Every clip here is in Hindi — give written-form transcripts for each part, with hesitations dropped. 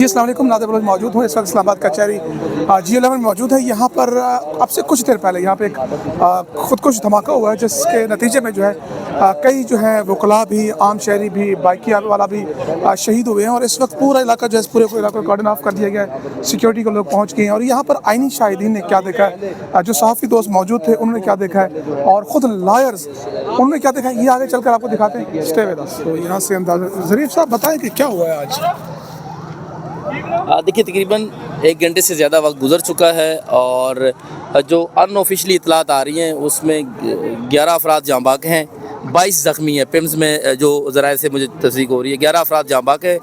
अस्सलाम वालेकुम, नादिर बलोच मौजूद हूँ इस वक्त इस्लामाबाद कचहरी G11 में मौजूद है। यहाँ पर अब से कुछ देर पहले यहाँ पे एक खुदकुश धमाका हुआ है, जिसके नतीजे में जो है कई जो है वकला भी, आम शहरी भी, बाइकी वाला भी शहीद हुए हैं। और इस वक्त पूरा इलाका जो है पूरे को इलाका कार्डन ऑफ कर दिया गया है, सिक्योरिटी के लोग पहुँच गए हैं। और यहाँ पर आइनी शाहिदीन ने क्या देखा है, जो सहाफ़ी दोस्त मौजूद थे उन्होंने क्या देखा है, और ख़ुद लायर्स उन्होंने क्या देखा है, ये आगे चल कर आपको दिखाते हैं। Stay with us. तो यहाँ से अंदाज़ा ज़रीफ साहब बताएं कि क्या हुआ है आज। देखिए, तकरीबन 1 घंटे से ज़्यादा वक्त गुजर चुका है और जो अनऑफिशियली इतलात आ रही हैं उसमें 11 अफराद जाँ बाक हैं, 22 ज़ख्मी हैं। पिम्स में जो ज़राए से मुझे तस्दीक हो रही है 11 अफराद जाँ बाक है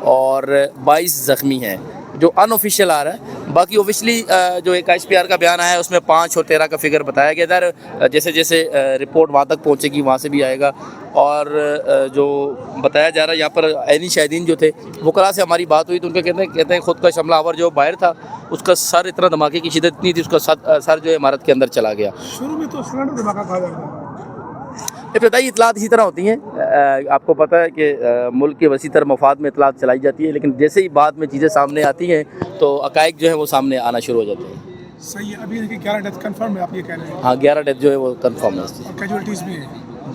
और 22 ज़ख्मी हैं, जो अनऑफिशियल आ रहा है। बाकी ऑफिशियली जो एक ISPR का बयान आया है उसमें 5 और 13 का फिगर बताया गया। इधर जैसे जैसे रिपोर्ट वहाँ तक पहुँचेगी वहाँ से भी आएगा। और जो बताया जा रहा है यहाँ पर ऐनी शाहिदीन जो थे, वकला से हमारी बात हुई तो उनके कहते हैं खुद का हमलावर जो बाहर था उसका सर इतना धमाके की शिद्दत इतनी थी, उसका सर जो है इमारत के अंदर चला गया। शुरू में तो सिलेंडर धमाका कहा जाता है। इब्तदाई इतलात इसी तरह होती हैं। आपको पता है कि मुल्क के वसी तर मफाद में इतलात चलाई जाती है, लेकिन जैसे ही बाद में चीज़ें सामने आती हैं तो हक़ाइक़ जो है वो सामने आना शुरू हो जाते हैं। सही है। अभी 11 डेथ कंफर्म है, आप ये कह रहे हैं? हाँ, 11 डेथ जो है वो कंफर्म है। और कैजुअल्टीज़ भी हैं?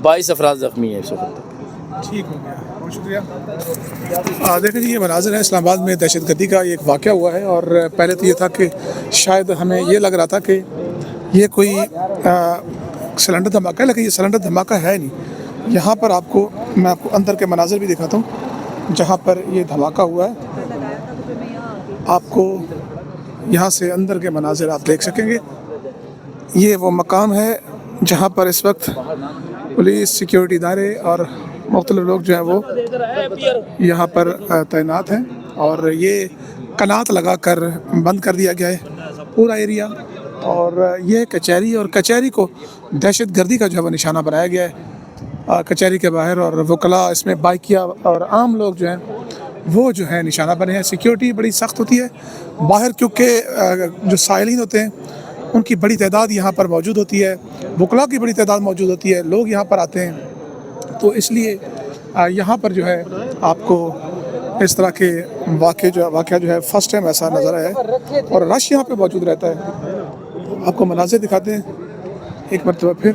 22 अफराद ज़ख्मी हैं इस वक्त। ठीक हो गया, बहुत शुक्रिया। देखें जी, ये मनाज़िर है इस्लामाबाद में दहशतगर्दी का एक वाक़या हुआ है। और पहले तो ये था कि शायद हमें ये लग रहा था कि ये कोई सिलेंडर धमाका है, लेकिन ये सिलेंडर धमाका है नहीं। यहाँ पर मैं आपको अंदर के मनाज़िर भी दिखाता हूँ जहाँ पर ये धमाका हुआ है। आपको यहाँ से अंदर के मनाज़िर आप देख सकेंगे। ये वो मकाम है जहाँ पर इस वक्त पुलिस, सिक्योरिटी इदारे और मुख्तलिफ लोग जो हैं वो यहाँ पर तैनात हैं। और ये कनात लगा कर बंद कर दिया गया है पूरा एरिया। और ये कचहरी, और कचहरी को दहशतगर्दी का जो है वो निशाना बनाया गया है कचहरी के बाहर। और वकला इसमें बाइकिया और आम लोग जो हैं वो जो है निशाना बने हैं। सिक्योरिटी बड़ी सख्त होती है बाहर, क्योंकि जो साइलिन होते हैं उनकी बड़ी तादाद यहाँ पर मौजूद होती है, वकला की बड़ी तादाद मौजूद होती है, लोग यहाँ पर आते हैं। तो इसलिए यहाँ पर जो है आपको इस तरह के वाक़या जो है फ़र्स्ट टाइम ऐसा नज़र आया है। और रश यहाँ पे मौजूद रहता है। आपको मनाज़िर दिखाते हैं एक मरतबा फिर।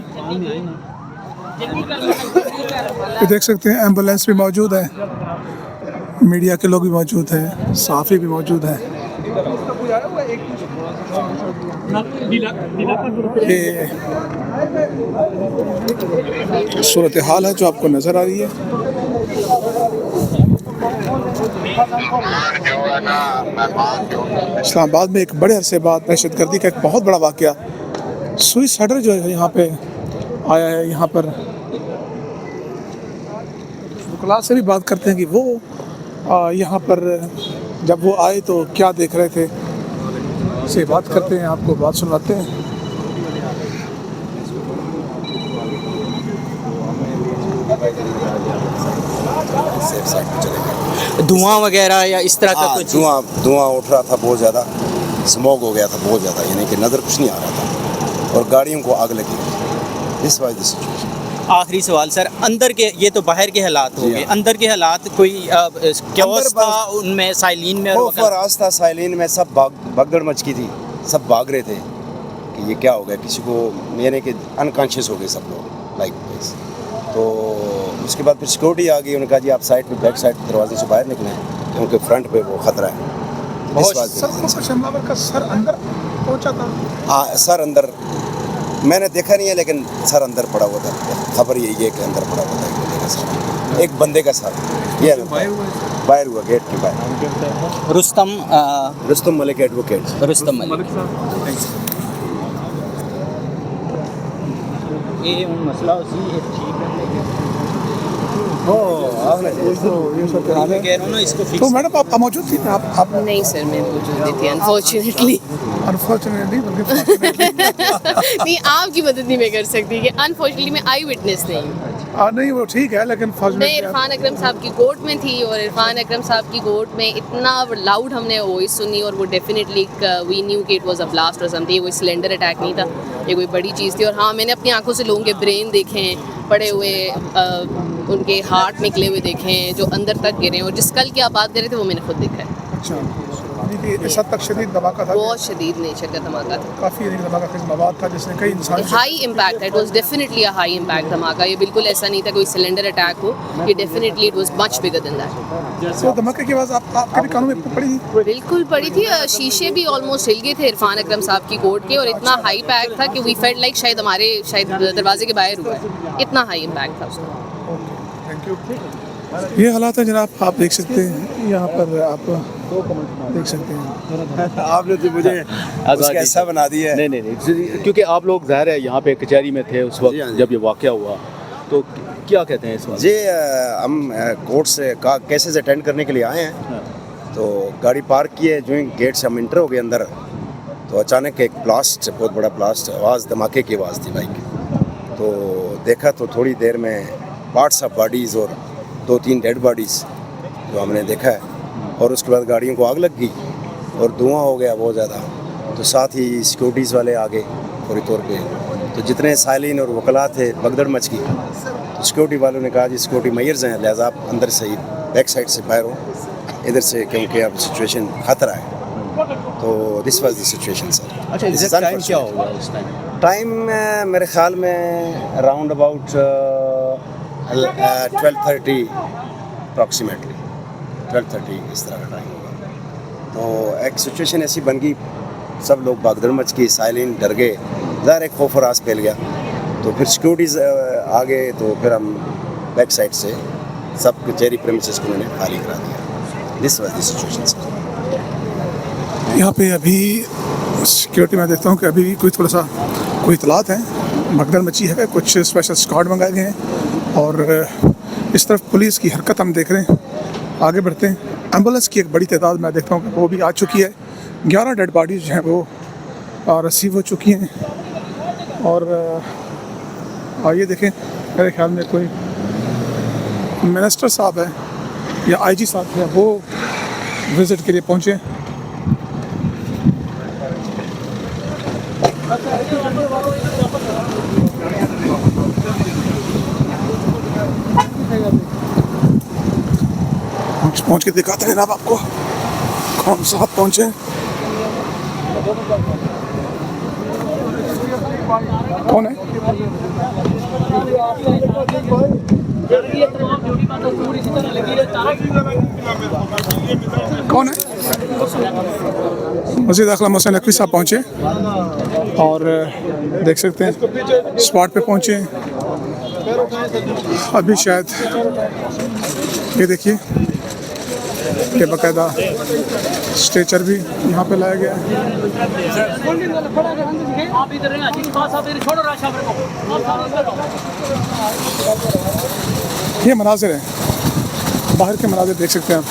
देख सकते हैं एम्बुलेंस भी मौजूद है, मीडिया के लोग भी मौजूद हैं, सहाफ़ी भी मौजूद हैं। ये सूरत हाल है जो आपको नज़र आ रही है। इस्लामाबाद में एक बड़े अरसे बाद दहशतगर्दी का एक बहुत बड़ा वाक़या, सुइसाइडर जो है यहाँ पे आया है। यहाँ पर वकला से भी बात करते हैं कि वो यहाँ पर जब वो आए तो क्या देख रहे थे, से बात करते हैं, आपको बात सुनाते हैं। धुआं वगैरह या इस तरह का कुछ? धुआं उठ रहा था बहुत ज़्यादा, स्मोक हो गया था बहुत ज़्यादा, यानी कि नज़र कुछ नहीं आ रहा था और गाड़ियों को आग लगी। इस वजह से आखिरी सवाल सर, अंदर के, ये तो बाहर के हालात हो गए, अंदर के हालात कोई क्योस था उनमें, साइलिन में? और आस्था साइलिन में सब भगदड़ मच की थी, सब भाग रहे थे कि ये क्या हो गया, किसी को यानी कि अनकॉन्शियस हो गए सब लोग लाइक दिस। तो उसके बाद फिर सिक्योरिटी आ गई, उन्होंने कहा जी आप साइड पे, बैक साइड दरवाजे से बाहर निकलें क्योंकि फ्रंट पे वो ख़तरा है। हमलावर का सर अंदर पहुंचा था? हाँ, सर अंदर मैंने देखा नहीं है, लेकिन सर अंदर पड़ा हुआ था। खबर यही है कि अंदर पड़ा हुआ था एक बंदे का सर। ये बाहर हुआ गेट के बाहर। रुस्तम मलिक एडवोकेट। रुस्तम मलिक। ये मसला उसी है, ठीक है। तो मैडम आप मौजूद थी? आप नहीं सर, मैं मौजूद नहीं थी अनफॉर्चुनेटली। नहीं, आपकी मदद नहीं मैं कर सकती कि अनफॉर्चुनेटली मैं आई विटनेस नहीं हूँ। नहीं वो ठीक है, लेकिन मैं इरफान अकरम साहब की कोर्ट में थी और इरफान अकरम साहब की कोर्ट में इतना लाउड हमने वॉइस सुनी और वो डेफिनेटली वी न्यू कि इट वाज अ ब्लास्ट और समथिंग। कोई सिलेंडर अटैक नहीं था, ये कोई बड़ी चीज़ थी। और हाँ, मैंने अपनी आंखों से लोगों के ब्रेन देखे हैं पड़े हुए, उनके हार्ट निकले हुए देखे हैं जो अंदर तक गिरे हैं, और जिस कल की आप बात कर रहे थे वो मैंने खुद देखा है। अच्छा, यानी कि इस हद तक शदीद धमाका था, बहुत शदीद नेचर का धमाका था, काफ़ी धमाका खिज मवाद था जिसने कई इंसान हाई इम्पैक्ट था, it was definitely a high impact धमाका, ये बिल्कुल ऐसा नहीं था कोई सिलेंडर अटैक हो, ये definitely it was much bigger than that. तो धमाके की आवाज़ आपके भी कानों में पड़ी थी? बिल्कुल पड़ी थी, शीशे भी ऑलमोस्ट हिल गए थे इरफान अकरम साहब की कोर्ट के, और इतना हाई इम्पैक्ट था कि वी फेल्ट लाइक शायद दरवाजे के बाहर हुआ है, इतना हाई इम्पैक्ट था उसका। Thank you. ये हालात है जनाब, आप देख सकते हैं यहाँ पर, आप देख सकते हैं। आपने तो मुझे उसका ऐसा बना दिया है। नहीं, क्योंकि आप लोग ज़ाहिर है यहाँ पे कचहरी में थे उस जी, हाँ वक्त जी। जब ये वाक़या हुआ, तो क्या कहते हैं इस वक्त? जी हम कोर्ट से केसेस अटेंड करने के लिए आए हैं, तो गाड़ी पार्क की है, जो ही गेट से हम इंटर हो गए अंदर, तो अचानक एक ब्लास्ट, बहुत बड़ा ब्लास्ट, आवाज़ धमाके की आवाज़ थी बाइक। तो देखा तो थोड़ी देर में पार्ट्स ऑफ बॉडीज़ और 2-3 डेड बॉडीज़ जो हमने देखा है, और उसके बाद गाड़ियों को आग लग गई और धुआं हो गया बहुत ज़्यादा। तो साथ ही सिक्योरिटीज़ वाले आ गए फौरी तौर पे, तो जितने साइलिन और वकला थे भगदड़ मच गई। तो सिक्योरिटी वालों ने कहा जी सिक्योरिटी मेजर्स हैं, लिहाजा आप अंदर से ही बैक साइड से बाहर हो, इधर से, क्योंकि अब सिचुएशन खतरा है। तो this was the situation sir. अच्छा, एग्जैक्ट टाइम क्या होगा उस टाइम? टाइम मेरे ख्याल में अराउंड अबाउट 12:30 अप्रॉक्सीमेटली 12:30 इस तरह का टाइम होगा। तो एक सिचुएशन ऐसी बन गई, सब लोग भागदड़ मच गई, साइलिन डर गए, ज़ाहिर एक खौफ और आस फैल गया। तो फिर सिक्योरिटीज़ आ गए, तो फिर हम बैक साइड से सब कचहरी प्रेमिसेस को उन्होंने खाली करा दिया। This was the situation sir. यहाँ पे अभी सिक्योरिटी में देखता हूँ कि अभी भी कोई इतलात है, भगदड़ मची है, कुछ स्पेशल स्क्वाड मंगाए गए हैं, और इस तरफ पुलिस की हरकत हम देख रहे हैं। आगे बढ़ते हैं। एम्बुलेंस की एक बड़ी तादाद मैं देखता हूँ कि वो भी आ चुकी है, 11 डेड बॉडीज जो हैं वो रिसीव हो चुकी हैं। और ये देखें, मेरे ख्याल में कोई मिनिस्टर साहब है या आईजी साहब है, वो विज़िट के लिए पहुँचे हैं। पहुँच के दिखाते हैं जनाब आपको कौन साहब पहुँचे। कौन है? कौन है? मजीद अखला मोहसिन नकवी साहब पहुँचे और देख सकते हैं स्पॉट पे पहुँचे। अभी शायद ये देखिए कि बाकायदा स्ट्रेचर भी यहाँ पे लाया गया है। ये मनाजिर हैं, बाहर के मनाजिर देख सकते हैं आप।